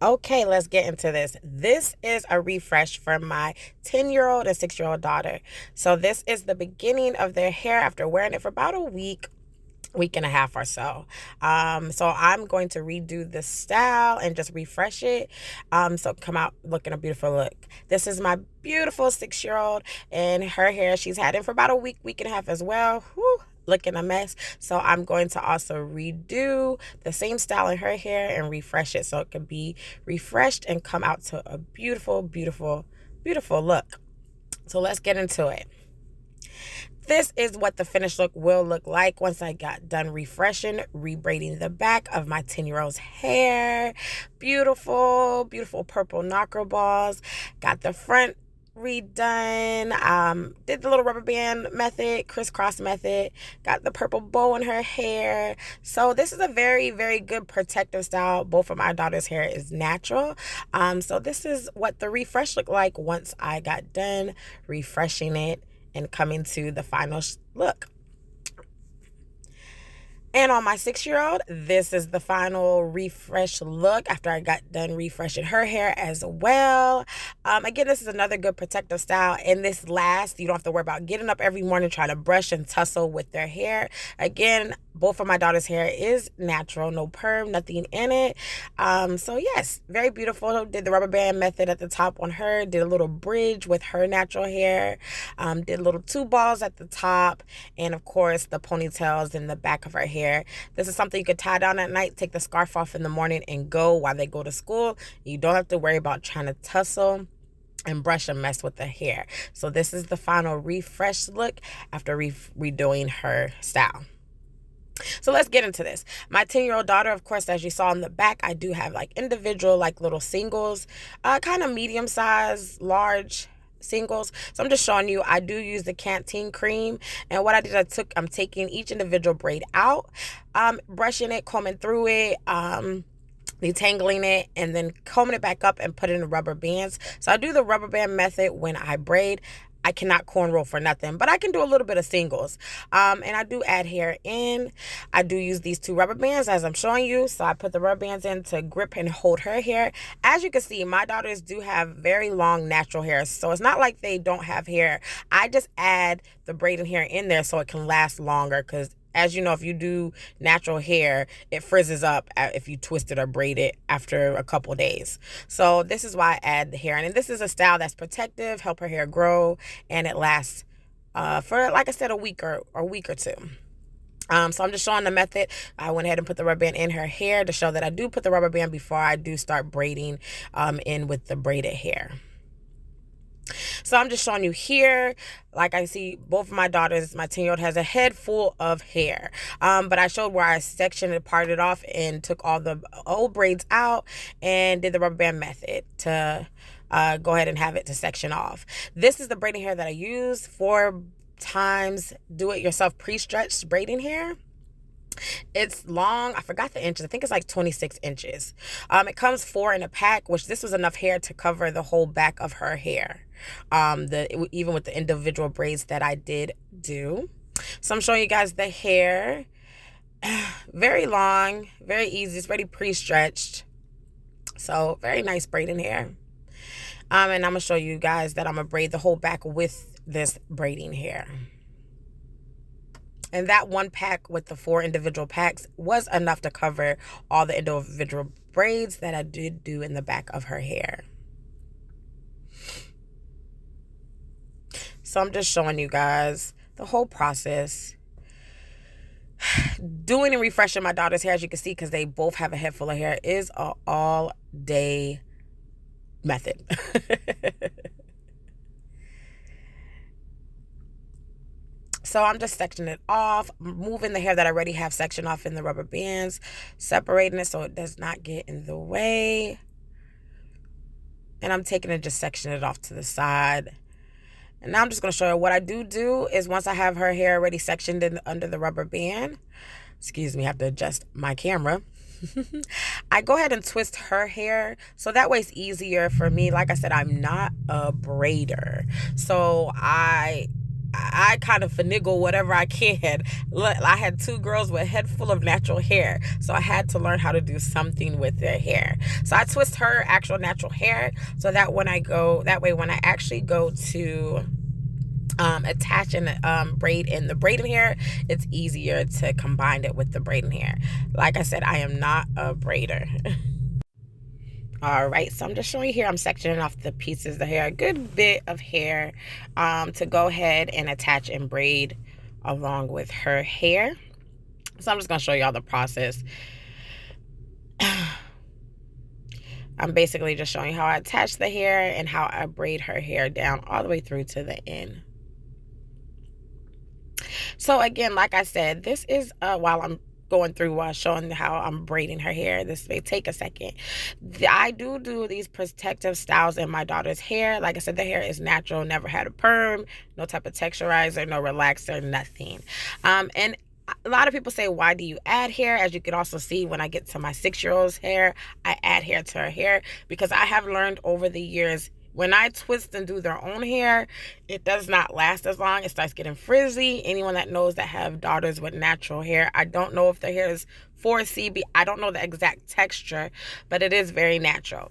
Okay, let's get into this. This is a refresh for my 10-year-old and 6-year-old daughter. So this is the beginning of their hair after wearing it for about a week and a half or so. So I'm going to redo the style and just refresh it. So come out looking a beautiful look. This is my beautiful 6-year-old and her hair. She's had it for about a week and a half as well. Whew, looking a mess. So I'm going to also redo the same style in her hair and refresh it so it can be refreshed and come out to a beautiful, beautiful, beautiful look. So let's get into it. This is what the finished look will look like once I got done refreshing, rebraiding the back of my 10-year-old's hair. Beautiful, beautiful purple knocker balls. Got the front redone. Did the little rubber band method, crisscross method. Got the purple bow in her hair. So this is a very, very good protective style. Both of my daughter's hair is natural. So this is what the refresh looked like once I got done refreshing it and coming to the final look. And on my 6-year-old, this is the final refresh look after I got done refreshing her hair as well. Again, this is another good protective style. And this lasts. You don't have to worry about getting up every morning trying to brush and tussle with their hair. Again, both of my daughter's hair is natural, no perm, nothing in it. So yes, very beautiful. Did the rubber band method at the top on her. Did a little bridge with her natural hair. Did little two balls at the top. And of course, the ponytails in the back of her hair. This is something you could tie down at night, take the scarf off in the morning and go while they go to school. You don't have to worry about trying to tussle and brush and mess with the hair. So this is the final refresh look after redoing her style. So let's get into this. My 10-year-old daughter, of course, as you saw in the back, I do have like individual, like little singles, kind of medium size, large singles. So I'm just showing you, I do use the Canteen cream. And what I did, I'm taking each individual braid out, brushing it, combing through it, detangling it, and then combing it back up and put it in the rubber bands. So I do the rubber band method when I braid. I cannot cornrow for nothing, but I can do a little bit of singles. And I do add hair in. I do use these two rubber bands as I'm showing you. So I put the rubber bands in to grip and hold her hair. As you can see, my daughters do have very long natural hair. So it's not like they don't have hair. I just add the braiding hair in there so it can last longer, because as you know, if you do natural hair, it frizzes up if you twist it or braid it after a couple days. So this is why I add the hair in. And this is a style that's protective, help her hair grow, and it lasts for, like I said, a week or two. So I'm just showing the method. I went ahead and put the rubber band in her hair to show that I do put the rubber band before I do start braiding in with the braided hair. So I'm just showing you here, like I see both of my daughters, my 10-year-old has a head full of hair. But I showed where I sectioned and parted off and took all the old braids out and did the rubber band method to go ahead and have it to section off. This is the braiding hair that I use, 4 times do-it-yourself pre-stretched braiding hair. It's long. I forgot the inches. I think it's like 26 inches. It comes 4 in a pack, which this was enough hair to cover the whole back of her hair. Even with the individual braids that I did do. So I'm showing you guys the hair. Very long, very easy. It's already pre-stretched. So very nice braiding hair. And I'm going to show you guys that I'm going to braid the whole back with this braiding hair. And that one pack with the 4 individual packs was enough to cover all the individual braids that I did do in the back of her hair. So I'm just showing you guys the whole process. Doing and refreshing my daughter's hair, as you can see, because they both have a head full of hair, is an all-day method. So I'm just sectioning it off, moving the hair that I already have sectioned off in the rubber bands, separating it so it does not get in the way. And I'm taking it, just sectioning it off to the side. And now I'm just going to show you what I do is once I have her hair already sectioned in under the rubber band, excuse me, I have to adjust my camera. I go ahead and twist her hair so that way it's easier for me. Like I said, I'm not a braider. So I I kind of finagle whatever I can. Look, I had 2 girls with a head full of natural hair, so I had to learn how to do something with their hair. So I twist her actual natural hair so that when I actually go to attach and braid in the braiding hair, it's easier to combine it with the braiding hair. Like I said, I am not a braider. All right, so I'm just showing you here, I'm sectioning off the pieces of hair, a good bit of hair, to go ahead and attach and braid along with her hair. So I'm just going to show you all the process. I'm basically just showing you how I attach the hair and how I braid her hair down all the way through to the end. So again, like I said, this is while I'm going through showing how I'm braiding her hair. This may take a second. I do these protective styles in my daughter's hair. Like I said, the hair is natural, never had a perm, no type of texturizer, no relaxer, nothing. And a lot of people say, why do you add hair? As you can also see, when I get to my 6-year-old's hair, I add hair to her hair because I have learned over the years, when I twist and do their own hair, it does not last as long. It starts getting frizzy. Anyone that knows that have daughters with natural hair, I don't know if their hair is 4CB. I don't know the exact texture, but it is very natural.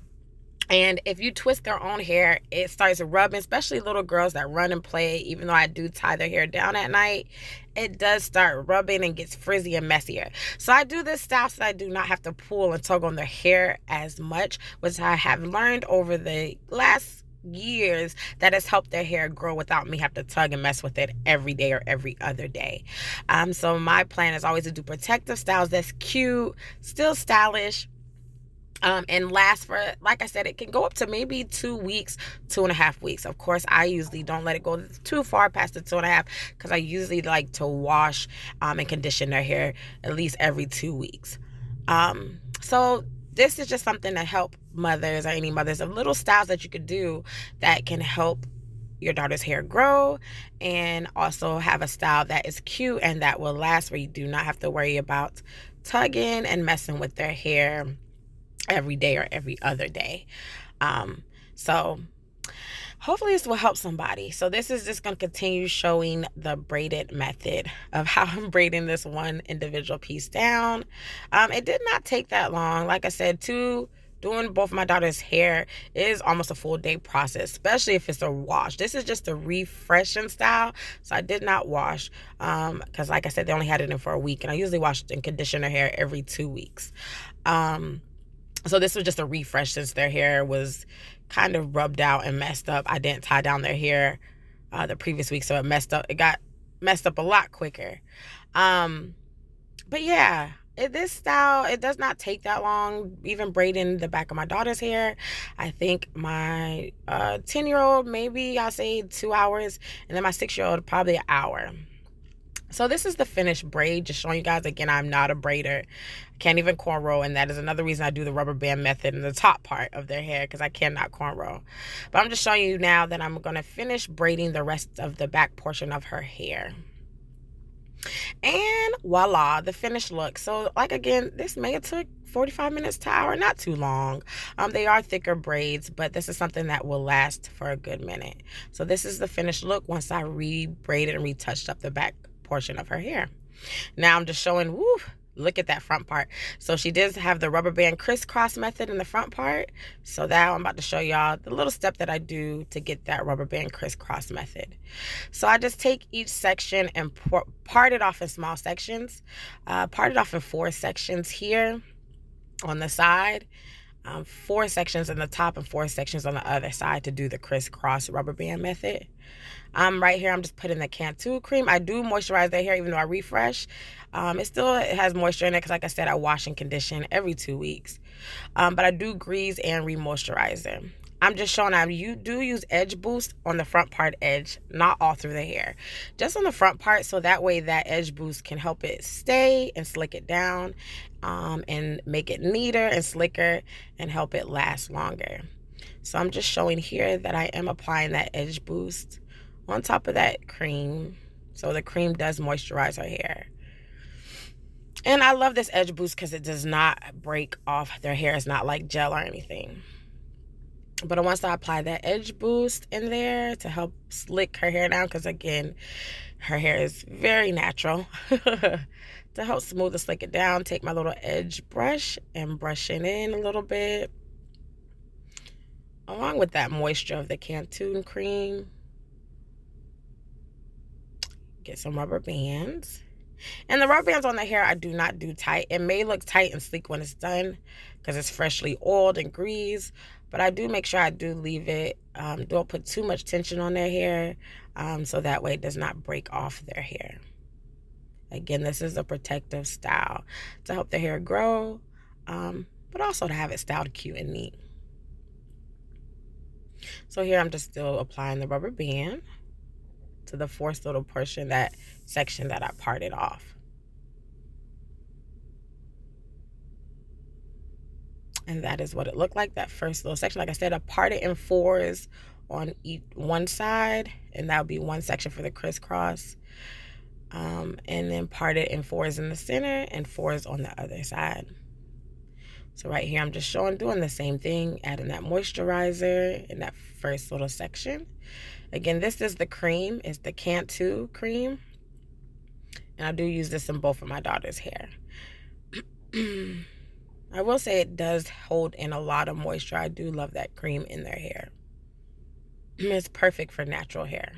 And if you twist their own hair, it starts rubbing, especially little girls that run and play. Even though I do tie their hair down at night, it does start rubbing and gets frizzy and messier. So I do this style so I do not have to pull and tug on their hair as much, which I have learned over the last years that has helped their hair grow without me have to tug and mess with it every day or every other day. So my plan is always to do protective styles that's cute, still stylish, and last for, like I said, it can go up to maybe 2 weeks, 2.5 weeks. Of course, I usually don't let it go too far past the 2.5 because I usually like to wash and condition their hair at least every 2 weeks. So this is just something to help mothers or any mothers of little styles that you could do that can help your daughter's hair grow and also have a style that is cute and that will last, where you do not have to worry about tugging and messing with their hair every day or every other day. So hopefully this will help somebody. So this is just going to continue showing the braided method of how I'm braiding this one individual piece down. It did not take that long. Like I said, doing both my daughter's hair is almost a full day process, especially if it's a wash. This is just a refreshing style, so I did not wash because like I said, they only had it in for a week, and I usually wash and condition their hair every 2 weeks. So this was just a refresh since their hair was kind of rubbed out and messed up. I didn't tie down their hair the previous week, so it got messed up a lot quicker. But yeah, this style, it does not take that long, even braiding the back of my daughter's hair. I think my 10-year-old, maybe I'll say 2 hours, and then my 6-year-old, probably an hour. So this is the finished braid, just showing you guys, again, I'm not a braider. I can't even cornrow, and that is another reason I do the rubber band method in the top part of their hair, because I cannot cornrow. But I'm just showing you now that I'm going to finish braiding the rest of the back portion of her hair. And voila, the finished look. So like, again, this may have took 45 minutes to an hour, not too long. They are thicker braids, but this is something that will last for a good minute. So this is the finished look once I re-braided and retouched up the back portion of her hair. Now I'm just showing, woo, look at that front part. So she does have the rubber band crisscross method in the front part. So now I'm about to show y'all the little step that I do to get that rubber band crisscross method. So I just take each section and part it off in small sections. Part it off in 4 sections here on the side. 4 sections in the top and 4 sections on the other side to do the crisscross rubber band method. Right here, I'm just putting the Cantu cream. I do moisturize their hair even though I refresh. It still has moisture in it because, like I said, I wash and condition every 2 weeks. But I do grease and re-moisturize them. I'm just showing how you do use edge boost on the front part edge, not all through the hair. Just on the front part, so that way that edge boost can help it stay and slick it down, and make it neater and slicker and help it last longer. So I'm just showing here that I am applying that edge boost on top of that cream. So the cream does moisturize her hair. And I love this edge boost because it does not break off their hair. It's not like gel or anything. But once I apply that edge boost in there to help slick her hair down, because again, her hair is very natural. To help smooth and slick it down, take my little edge brush and brush it in a little bit, along with that moisture of the Cantu cream. Get some rubber bands. And the rubber bands on the hair, I do not do tight. It may look tight and sleek when it's done because it's freshly oiled and greased, but I do make sure I do leave it. Don't put too much tension on their hair, so that way it does not break off their hair. Again, this is a protective style to help the hair grow, but also to have it styled cute and neat. So here I'm just still applying the rubber band to the fourth little portion, that section that I parted off. And that is what it looked like, that first little section. Like I said, I parted in fours on each one side, and that would be one section for the crisscross. And then parted in fours in the center and fours on the other side. So right here, I'm just doing the same thing, adding that moisturizer in that first little section. Again, this is the cream. It's the Cantu cream. And I do use this in both of my daughter's hair. I will say it does hold in a lot of moisture. I do love that cream in their hair. It's perfect for natural hair.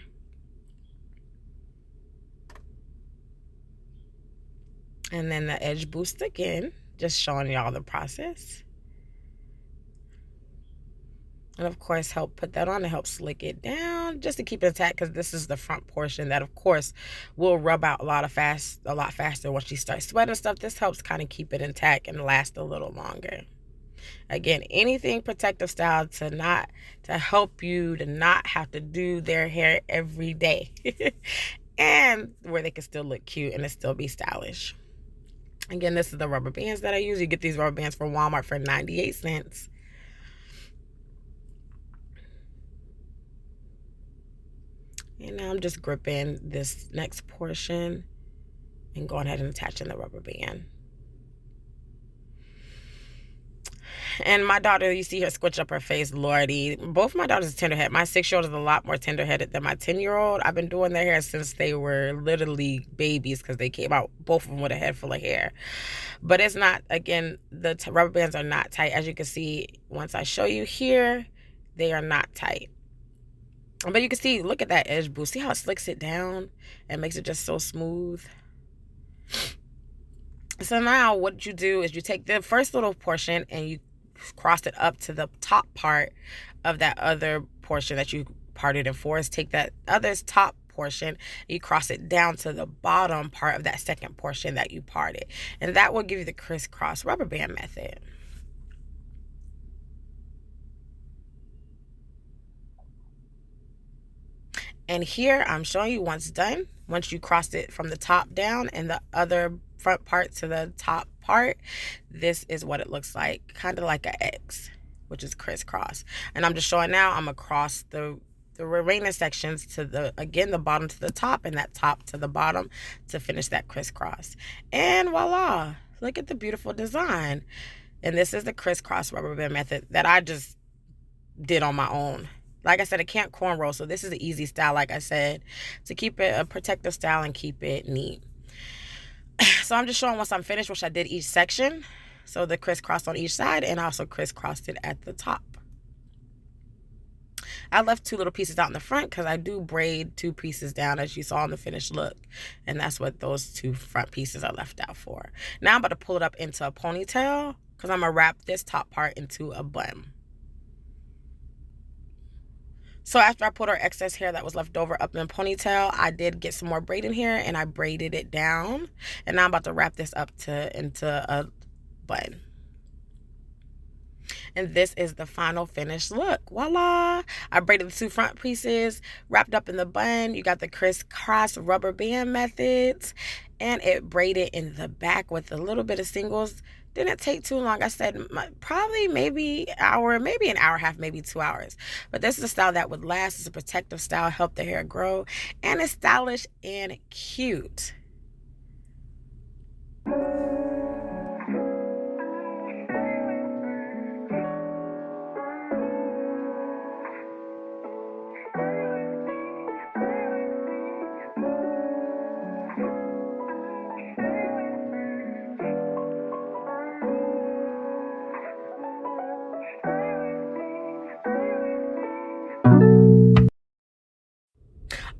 And then the edge boost again, just showing y'all the process. And of course, help put that on to help slick it down, just to keep it intact, because this is the front portion that, of course, will rub out a lot faster once you start sweating stuff. This helps kind of keep it intact and last a little longer. Again, anything protective style to help you to not have to do their hair every day, and where they can still look cute and it still be stylish. Again, this is the rubber bands that I use. You get these rubber bands from Walmart for 98 cents. And now I'm just gripping this next portion and going ahead and attaching the rubber band. And my daughter, you see her squinch up her face, Lordy. Both my daughters are tenderheaded. My 6-year-old is a lot more tenderheaded than my 10-year-old. I've been doing their hair since they were literally babies, because they came out, both of them, with a head full of hair. But it's not, again, the rubber bands are not tight. As you can see, once I show you here, they are not tight. But you can see, look at that edge boost. See how it slicks it down and makes it just so smooth? So now what you do is you take the first little portion and you cross it up to the top part of that other portion that you parted in fours. Take that other's top portion, you cross it down to the bottom part of that second portion that you parted. And that will give you the crisscross rubber band method. And here I'm showing you once done, once you crossed it from the top down and the other front part to the top part, this is what it looks like, kind of like an X, which is crisscross. And I'm just showing now, I'm across the remaining sections to the bottom to the top and that top to the bottom to finish that crisscross. And voila, look at the beautiful design. And this is the crisscross rubber band method that I just did on my own. Like I said, I can't cornrow, so this is an easy style, like I said, to keep it a protective style and keep it neat. So I'm just showing once I'm finished, which I did each section. So the crisscross on each side, and also crisscrossed it at the top. I left 2 little pieces out in the front because I do braid 2 pieces down, as you saw in the finished look. And that's what those 2 front pieces are left out for. Now I'm about to pull it up into a ponytail because I'm going to wrap this top part into a bun. So after I put our excess hair that was left over up in a ponytail, I did get some more braiding here and I braided it down. And now I'm about to wrap this up into a bun. And this is the final finished look. Voila! I braided the 2 front pieces, wrapped up in the bun. You got the crisscross rubber band methods. And it braided in the back with a little bit of singles. Didn't take too long. I said probably maybe an hour and a half, maybe 2 hours. But this is a style that would last. It's a protective style, help the hair grow, and it's stylish and cute.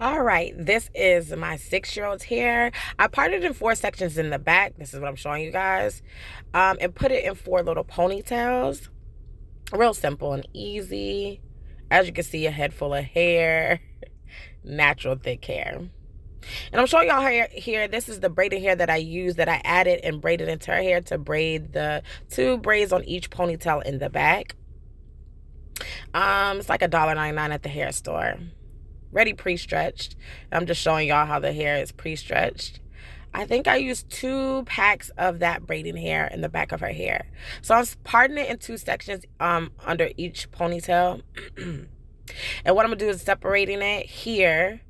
All right, this is my 6-year-old's hair. I parted it in 4 sections in the back. This is what I'm showing you guys. And put it in 4 little ponytails. Real simple and easy. As you can see, a head full of hair. Natural thick hair. And I'm showing y'all here, this is the braided hair that I used, that I added and braided into her hair to braid the 2 braids on each ponytail in the back. It's like $1.99 at the hair store. Ready pre-stretched. I'm just showing y'all how the hair is pre-stretched. I think I used 2 packs of that braiding hair in the back of her hair. So I'm parting it in 2 sections under each ponytail. And what I'm gonna do is separating it here.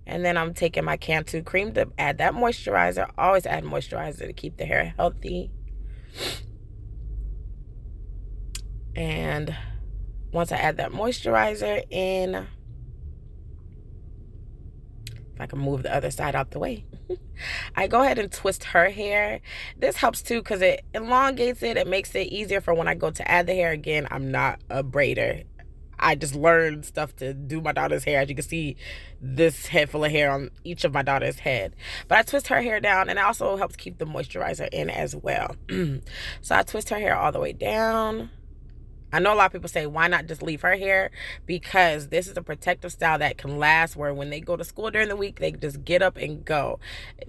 And then I'm taking my Cantu cream to add that moisturizer. Always add moisturizer to keep the hair healthy. And once I add that moisturizer in, if I can move the other side out the way, I go ahead and twist her hair. This helps too because it elongates it. It makes it easier for when I go to add the hair. Again, I'm not a braider. I just learned stuff to do my daughter's hair. As you can see, this head full of hair on each of my daughter's head. But I twist her hair down, and it also helps keep the moisturizer in as well. So I twist her hair all the way down. I know a lot of people say, why not just leave her hair? Because this is a protective style that can last, where when they go to school during the week, they just get up and go.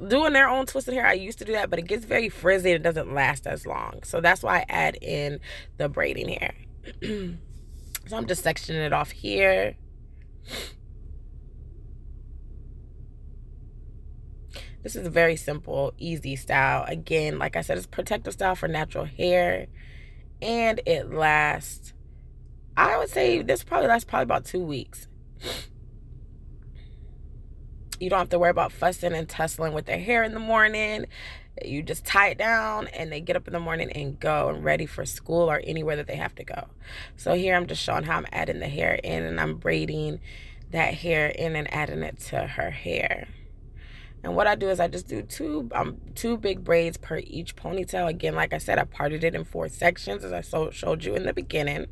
Doing their own twisted hair, I used to do that, but it gets very frizzy and it doesn't last as long. So that's why I add in the braiding hair. So I'm just sectioning it off here. This is a very simple, easy style. Again, like I said, it's a protective style for natural hair. And it lasts, I would say this probably lasts about 2 weeks. You don't have to worry about fussing and tussling with their hair in the morning. You just tie it down and they get up in the morning and go and ready for school or anywhere that they have to go. So here I'm just showing how I'm adding the hair in, and I'm braiding that hair in and adding it to her hair. And what I do is I just do two big braids per each ponytail. Again, like I said, I parted it in 4 sections, as I showed you in the beginning.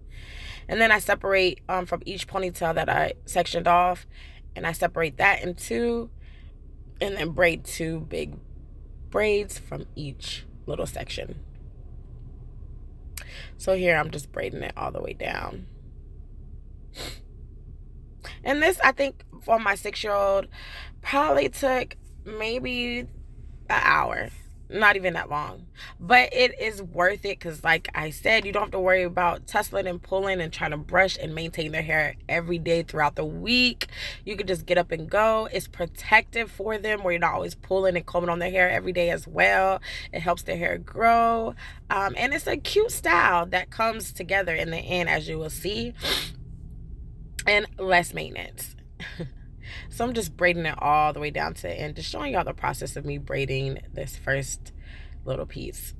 And then I separate from each ponytail that I sectioned off, and I separate that in 2, and then braid 2 big braids from each little section. So here I'm just braiding it all the way down. And this, I think, for my 6-year-old, probably took maybe an hour. Not even that long. But it is worth it because, like I said, you don't have to worry about tussling and pulling and trying to brush and maintain their hair every day throughout the week. You can just get up and go. It's protective for them, where you're not always pulling and combing on their hair every day as well. It helps their hair grow. And it's a cute style that comes together in the end, as you will see. And less maintenance. So I'm just braiding it all the way down to the end, just showing y'all the process of me braiding this first little piece.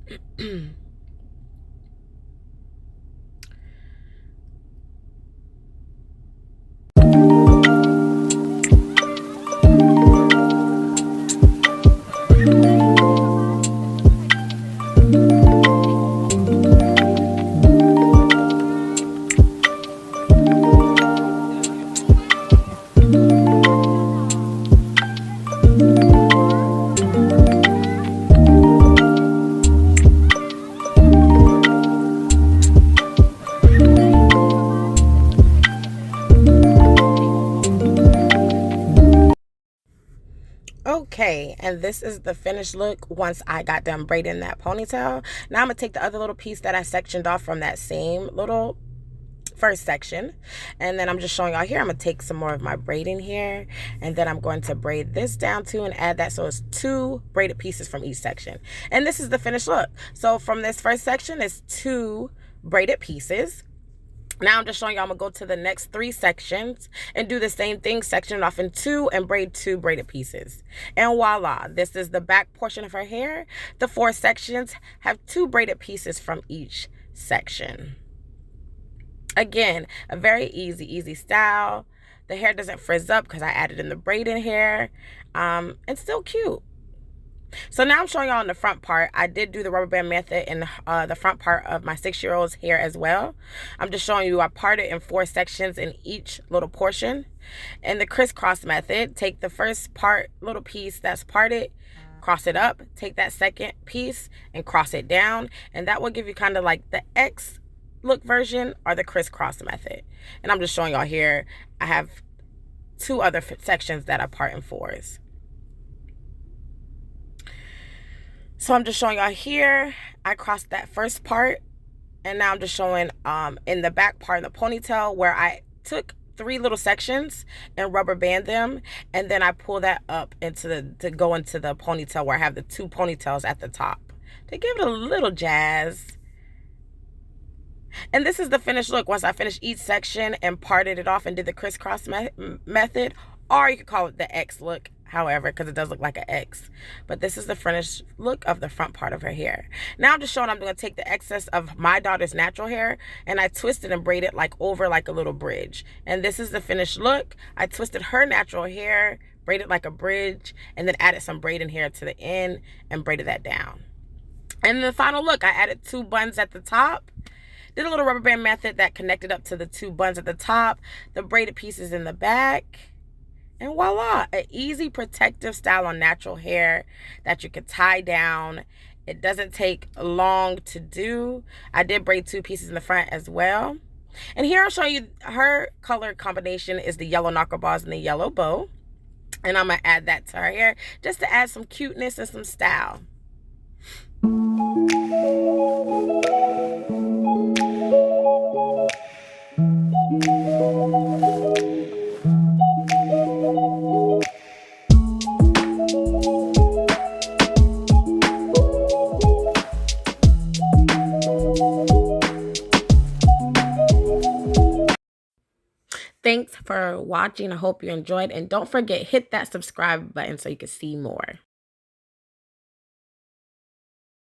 Okay, and this is the finished look once I got done braiding that ponytail. Now I'm going to take the other little piece that I sectioned off from that same little first section, and then I'm just showing y'all here. I'm going to take some more of my braiding here, and then I'm going to braid this down too and add that, so it's 2 braided pieces from each section. And this is the finished look. So from this first section, it's 2 braided pieces. Now I'm just showing you, I'm going to go to the next 3 sections and do the same thing, section it off in 2 and braid 2 braided pieces. And voila, this is the back portion of her hair. The 4 sections have 2 braided pieces from each section. Again, a very easy style. The hair doesn't frizz up because I added in the braiding hair. It's still cute. So now I'm showing y'all on the front part. I did do the rubber band method in the front part of my 6-year-old's hair as well. I'm just showing you I parted in 4 sections in each little portion. In the crisscross method, take the first little piece that's parted, cross it up, take that second piece and cross it down, and that will give you kind of like the X look version or the crisscross method. And I'm just showing y'all here. I have 2 other sections that I part in 4s. So I'm just showing y'all here. I crossed that first part, and now I'm just showing in the back part in the ponytail where I took 3 little sections and rubber band them, and then I pull that up to go into the ponytail where I have the 2 ponytails at the top to give it a little jazz. And this is the finished look once I finished each section and parted it off and did the crisscross method, or you could call it the X look, however, because it does look like an X. But this is the finished look of the front part of her hair. Now I'm just showing I'm going to take the excess of my daughter's natural hair and I twisted and braided like over like a little bridge. And this is the finished look. I twisted her natural hair, braided like a bridge, and then added some braiding hair to the end and braided that down. And the final look, I added 2 buns at the top. Did a little rubber band method that connected up to the 2 buns at the top, the braided pieces in the back, and voila, an easy protective style on natural hair that you could tie down. It doesn't take long to do. I did braid 2 pieces in the front as well. And here I'll show you her color combination is the yellow knuckleballs and the yellow bow. And I'm going to add that to her hair just to add some cuteness and some style. Thanks for watching. I hope you enjoyed. And don't forget, hit that subscribe button so you can see more.